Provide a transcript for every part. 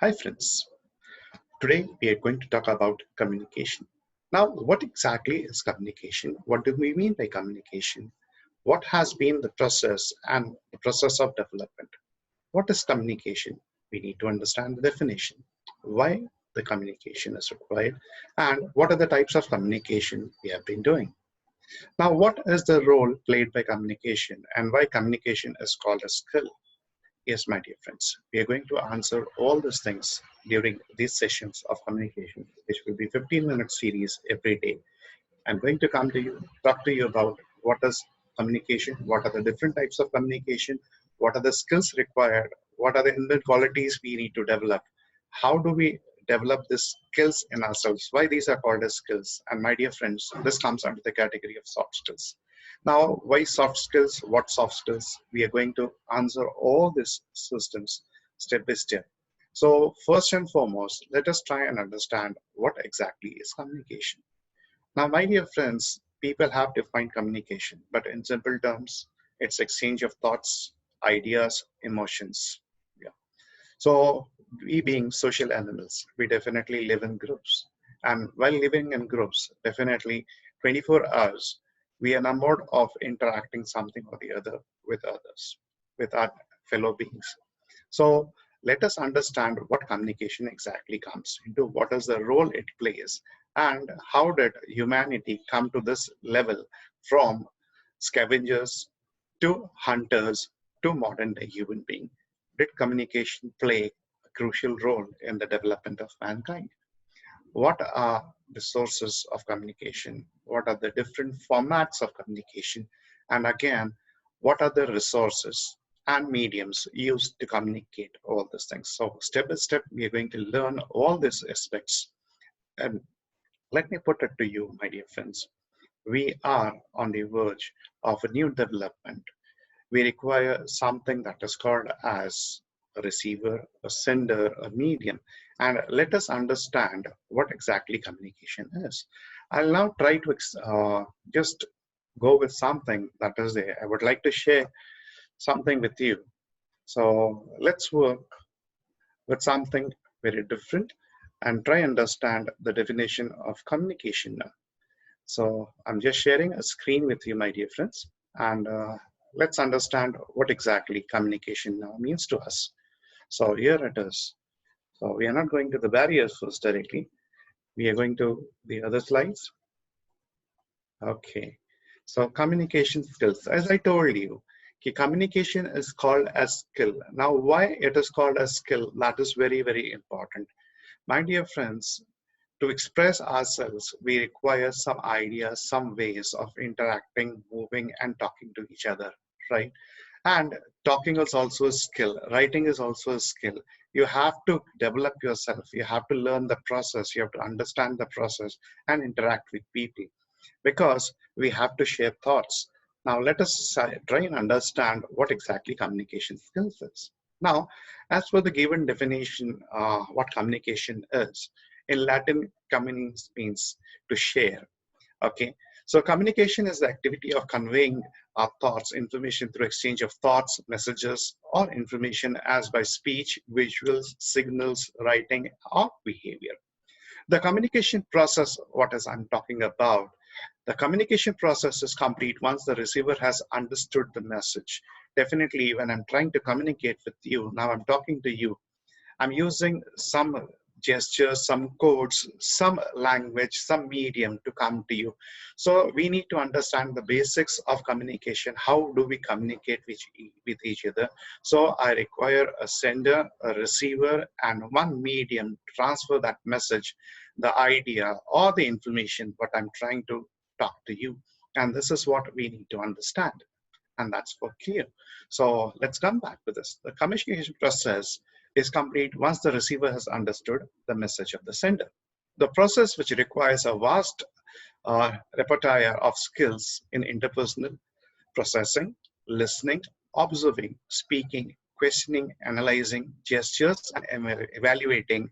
Hi friends, today we are going to talk about communication. Now, what exactly is communication? What do we mean by communication? What has been the process and the process of development? What is communication? We need to understand the definition. Why the communication is required and what are the types of communication we have been doing. Now, what is the role played by communication and why communication is called a skill? Yes, my dear friends, we are going to answer all these things during these sessions of communication, which will be 15-minute series every day. I'm going to come to you, talk to you about what is communication, what are the different types of communication, what are the skills required, what are the inbuilt qualities we need to develop, how do we develop these skills in ourselves, why these are called as skills. And my dear friends, this comes under the category of soft skills. Now, why soft skills? What soft skills? We are going to answer all these systems step by step. So, first and foremost, let us try and understand what exactly is communication. Now, my dear friends, people have defined communication, but in simple terms, it's exchange of thoughts, ideas, emotions. Yeah. So, we being social animals, we definitely live in groups. And while living in groups, definitely 24 hours, we are numbered of interacting something or the other with others, with our fellow beings. So let us understand what communication exactly comes into, what is the role it plays, and how did humanity come to this level from scavengers to hunters to modern day human being. Did communication play a crucial role in the development of mankind? What are the sources of communication? What are the different formats of communication? And again, what are the resources and mediums used to communicate all these things? So step by step, we are going to learn all these aspects. And let me put it to you, my dear friends. We are on the verge of a new development. We require something that is called as a receiver, a sender, a medium. And let us understand what exactly communication is. I'll now try to just go with something that is there. I would like to share something with you. So let's work with something very different and try understand the definition of communication now. So I'm just sharing a screen with you, my dear friends, and let's understand what exactly communication now means to us. So here it is. So we are not going to the barriers first directly. We are going to the other slides. Okay. So communication skills. As I told you, communication is called as skill. Now, why it is called as skill? That is very, very important. My dear friends, to express ourselves, we require some ideas, some ways of interacting, moving, and talking to each other, right? And talking is also a skill. Writing is also a skill. You have to develop yourself. You have to learn the process. You have to understand the process and interact with people because we have to share thoughts. Now, let us try and understand what exactly communication skills is. Now, as per the given definition, what communication is, in Latin, communis means to share. Okay, so communication is the activity of conveying our thoughts, information through exchange of thoughts, messages, or information as by speech, visuals, signals, writing, or behavior. The communication process, what is I'm talking about, the communication process is complete once the receiver has understood the message. Definitely, when I'm trying to communicate with you, now I'm talking to you, I'm using some gestures, some codes, some language, some medium to come to you. So we need to understand the basics of communication. How do we communicate with each other? So I require a sender, a receiver, and one medium to transfer that message, the idea or the information, what I'm trying to talk to you. And this is what we need to understand. And that's for clear. So let's come back to this. The communication process is complete once the receiver has understood the message of the sender. The process which requires a vast repertoire of skills in interpersonal processing, listening, observing, speaking, questioning, analyzing, gestures, and evaluating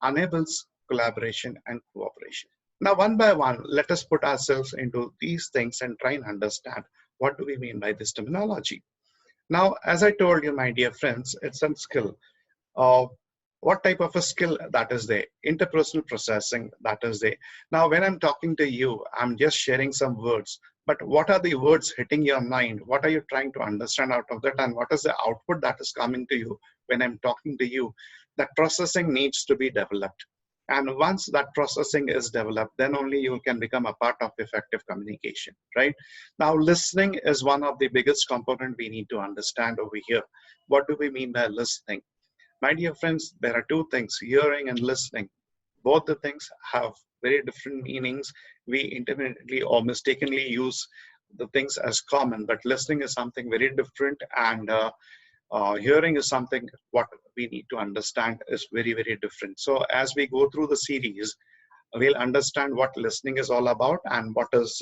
enables collaboration and cooperation. Now, one by one, let us put ourselves into these things and try and understand what do we mean by this terminology. Now, as I told you, my dear friends, it's a skill. Uh, what type of a skill that is there, interpersonal processing that is there. Now when I'm talking to you, I'm just sharing some words, but what are the words hitting your mind? What are you trying to understand out of that, and what is the output that is coming to you when I'm talking to you? That processing needs to be developed, and once that processing is developed, then only you can become a part of effective communication, right? Now listening is one of the biggest component we need to understand over here. What do we mean by listening? My dear friends, there are two things, hearing and listening. Both the things have very different meanings. We intermittently or mistakenly use the things as common, but listening is something very different, and hearing is something what we need to understand is very, very different. So as we go through the series, we'll understand what listening is all about and what is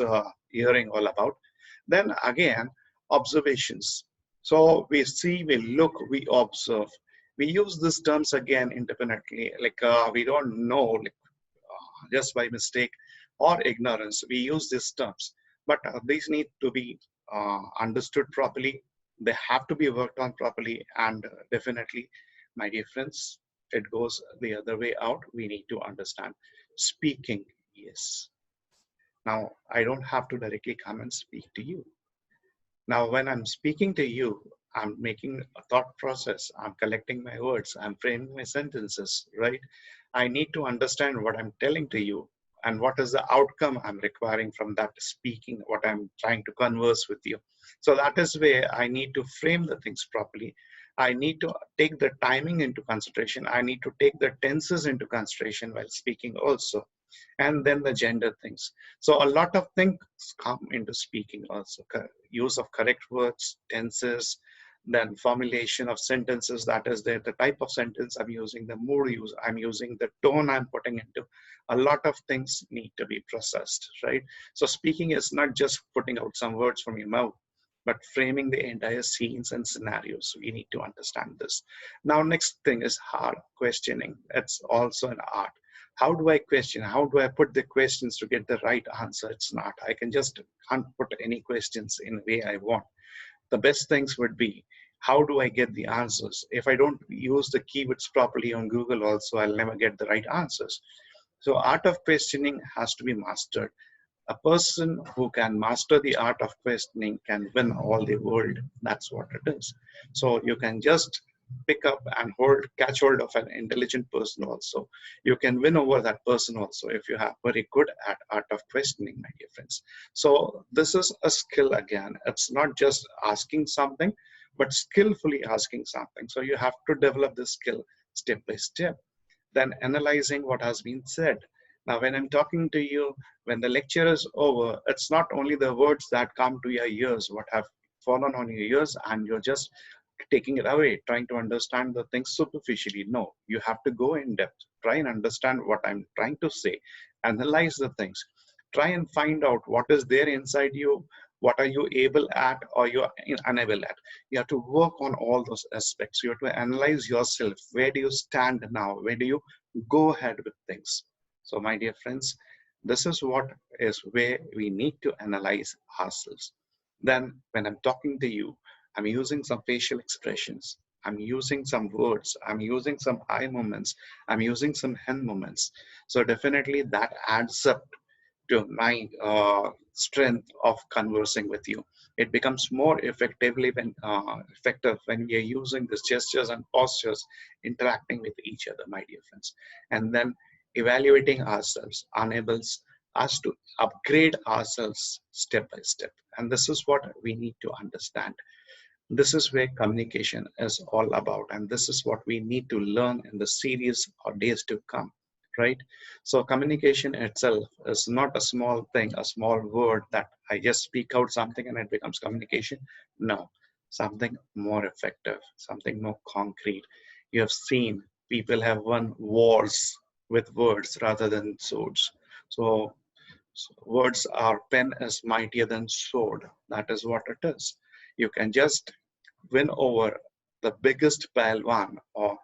hearing all about. Then again, observations. So we see, we look, we observe. We use these terms again independently, like we don't know, like just by mistake or ignorance, we use these terms. But these need to be understood properly. They have to be worked on properly, and definitely, my dear friends, it goes the other way out. We need to understand. Speaking, yes. Now, I don't have to directly come and speak to you. Now, when I'm speaking to you, I'm making a thought process. I'm collecting my words. I'm framing my sentences, right? I need to understand what I'm telling to you and what is the outcome I'm requiring from that speaking, what I'm trying to converse with you. So that is where I need to frame the things properly. I need to take the timing into consideration. I need to take the tenses into consideration while speaking also, and then the gender things. So a lot of things come into speaking also. Use of correct words, tenses, then formulation of sentences, that is the type of sentence I'm using, the mood use I'm using, the tone I'm putting into. A lot of things need to be processed, right? So speaking is not just putting out some words from your mouth, but framing the entire scenes and scenarios. We need to understand this. Now, next thing is hard questioning. It's also an art. How do I question? How do I put the questions to get the right answer? It's not. I can just can't put any questions in the way I want. The best things would be, how do I get the answers? If I don't use the keywords properly on Google also, I'll never get the right answers. So art of questioning has to be mastered. A person who can master the art of questioning can win all the world. That's what it is. So you can just pick up and catch hold of an intelligent person also. You can win over that person also if you have very good at art of questioning, my dear friends. So this is a skill again. It's not just asking something, but skillfully asking something. So you have to develop this skill step by step. Then analyzing what has been said. Now, when I'm talking to you, when the lecture is over, it's not only the words that come to your ears, what have fallen on your ears, and you're just taking it away, trying to understand the things superficially. No, you have to go in depth, try and understand what I'm trying to say, analyze the things, try and find out what is there inside you, what are you able at or you're unable at. You have to work on all those aspects. You have to analyze yourself. Where do you stand now? Where do you go ahead with things? So my dear friends, this is what is where we need to analyze ourselves. Then when I'm talking to you, I'm using some facial expressions. I'm using some words. I'm using some eye movements. I'm using some hand movements. So definitely that adds up to my strength of conversing with you. It becomes more effective when we are using these gestures and postures, interacting with each other, my dear friends. And then evaluating ourselves enables us to upgrade ourselves step by step. And this is what we need to understand. This is where communication is all about, and this is what we need to learn in the series or days to come, right? So communication itself is not a small thing, a small word that I just speak out something and it becomes communication. No, something more effective, something more concrete. You have seen people have won wars with words rather than swords. So words are, pen is mightier than sword. That is what it is. You can just win over the biggest Palwan or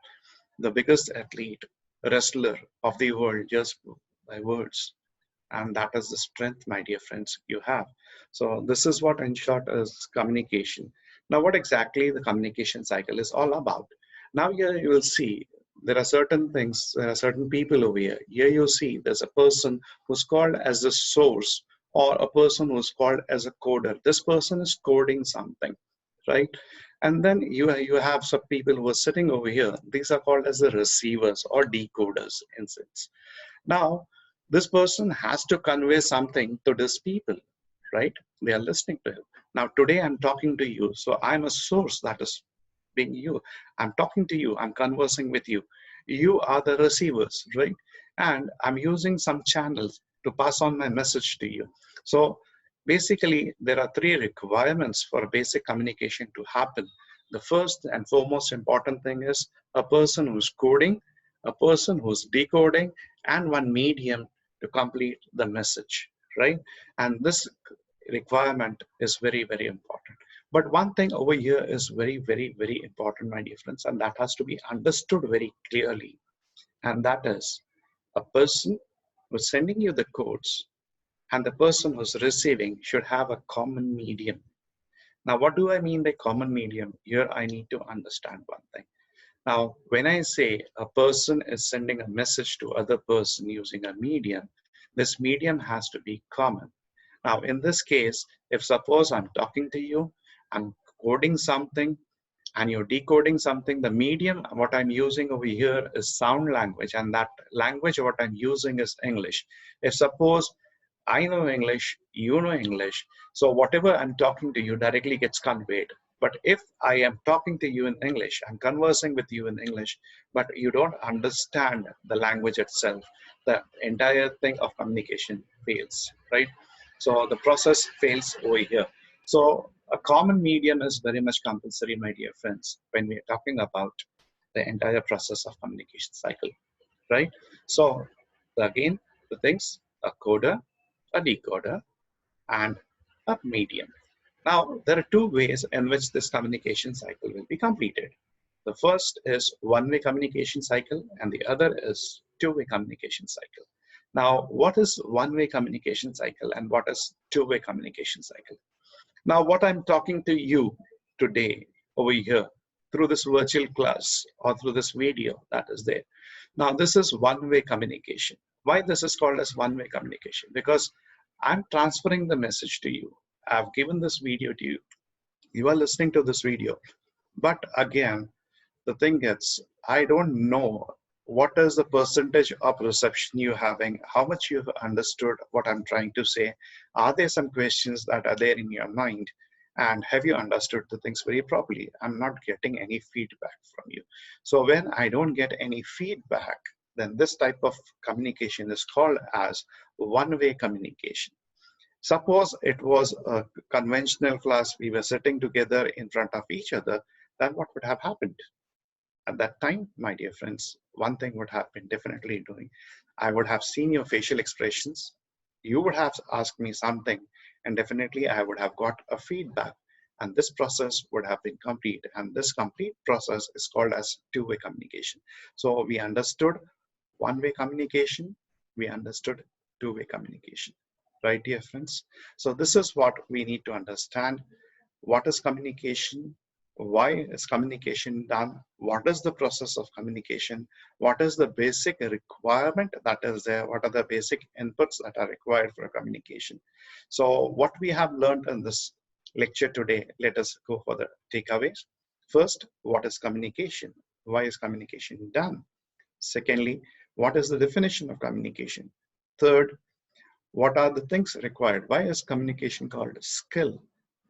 the biggest athlete, wrestler of the world just by words. And that is the strength, my dear friends, you have. So this is what in short is communication. Now, what exactly the communication cycle is all about. Now here you will see there are certain things, there are certain people over here. Here you see there's a person who's called as the source, or a person who's called as a coder. This person is coding something, right? And then you have some people who are sitting over here. These are called as the receivers or decoders in sense. Now, this person has to convey something to these people, right? They are listening to him. Now, today I'm talking to you, so I'm a source that is being you. I'm talking to you, I'm conversing with you. You are the receivers, right? And I'm using some channels to pass on my message to you. So basically, there are three requirements for basic communication to happen. The first and foremost important thing is a person who's coding, a person who's decoding, and one medium to complete the message, right? And this requirement is very, very important. But one thing over here is very, very, very important, my dear friends, and that has to be understood very clearly. And that is a person who's sending you the codes and the person who's receiving should have a common medium. Now, what do I mean by common medium? Here, I need to understand one thing. Now, when I say a person is sending a message to other person using a medium, this medium has to be common. Now, in this case, if suppose I'm talking to you, I'm coding something and you're decoding something, the medium, what I'm using over here is sound language, and that language, what I'm using is English. If suppose I know English, you know English, so whatever I'm talking to you directly gets conveyed. But if I am talking to you in English, I'm conversing with you in English, but you don't understand the language itself, the entire thing of communication fails, right? So the process fails over here. So a common medium is very much compulsory, my dear friends, when we are talking about the entire process of communication cycle, right? So again, the things, a coder, a decoder, and a medium. Now, there are two ways in which this communication cycle will be completed. The first is one-way communication cycle, and the other is two-way communication cycle. Now, what is one-way communication cycle and what is two-way communication cycle? Now, what I'm talking to you today over here through this virtual class or through this video that is there. Now, this is one-way communication. Why this is called as one-way communication? Because I'm transferring the message to you. I've given this video to you. You are listening to this video. But again, the thing is, I don't know what is the percentage of reception you're having, how much you've understood what I'm trying to say. Are there some questions that are there in your mind? And have you understood the things very properly? I'm not getting any feedback from you. So when I don't get any feedback, then this type of communication is called as one-way communication. Suppose it was a conventional class, we were sitting together in front of each other, then what would have happened? At that time, my dear friends, one thing would have been definitely doing. I would have seen your facial expressions. You would have asked me something, and definitely I would have got a feedback. And this process would have been complete. And this complete process is called as two-way communication. So we understood one-way communication, we understood two-way communication. Right, dear friends? So this is what we need to understand. What is communication? Why is communication done? What is the process of communication? What is the basic requirement that is there? What are the basic inputs that are required for communication? So what we have learned in this lecture today, let us go for the takeaways. First, what is communication? Why is communication done? Secondly, what is the definition of communication? Third, what are the things required? Why is communication called a skill?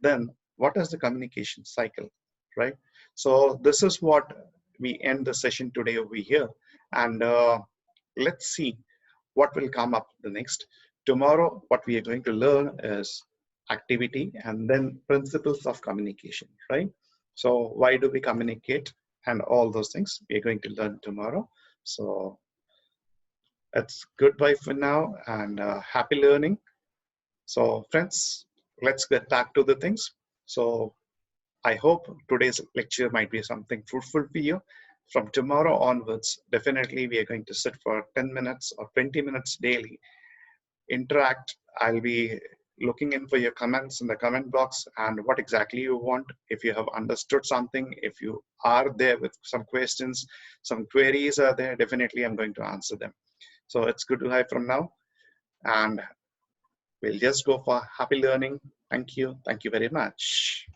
Then what is the communication cycle, right? So this is what we end the session today over here. And let's see what will come up the next. Tomorrow, what we are going to learn is activity and then principles of communication, right? So why do we communicate and all those things we are going to learn tomorrow. So it's goodbye for now and happy learning. So friends, let's get back to the things. So I hope today's lecture might be something fruitful for you. From tomorrow onwards, definitely we are going to sit for 10 minutes or 20 minutes daily, interact. I'll be looking in for your comments in the comment box and what exactly you want. If you have understood something, if you are there with some questions, some queries are there, definitely I'm going to answer them. So it's good to have from now, and we'll just go for happy learning. Thank you. Thank you very much.